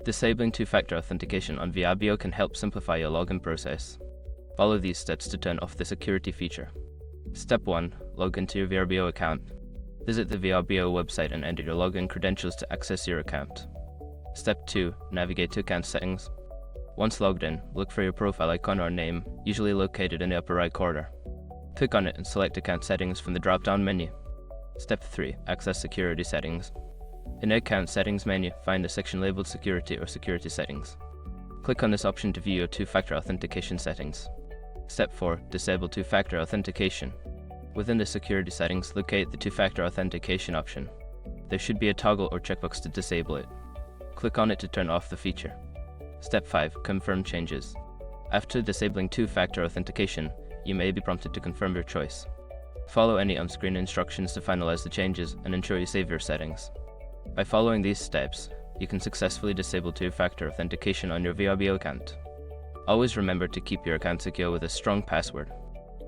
Disabling two-factor authentication on Vrbo can help simplify your login process. Follow these steps to turn off the security feature. Step 1. Log into your Vrbo account. Visit the Vrbo website and enter your login credentials to access your account. Step 2. Navigate to account settings. Once logged in, look for your profile icon or name, usually located in the upper right corner. Click on it and select Account Settings from the drop-down menu. Step 3. Access Security Settings. In the Account Settings menu, find the section labeled Security or Security Settings. Click on this option to view your two-factor authentication settings. Step 4. Disable two-factor authentication. Within the security settings, locate the two-factor authentication option. There should be a toggle or checkbox to disable it. Click on it to turn off the feature. Step 5. Confirm changes. After disabling two-factor authentication, you may be prompted to confirm your choice. Follow any on-screen instructions to finalize the changes and ensure you save your settings. By following these steps, you can successfully disable two-factor authentication on your Vrbo account. Always remember to keep your account secure with a strong password.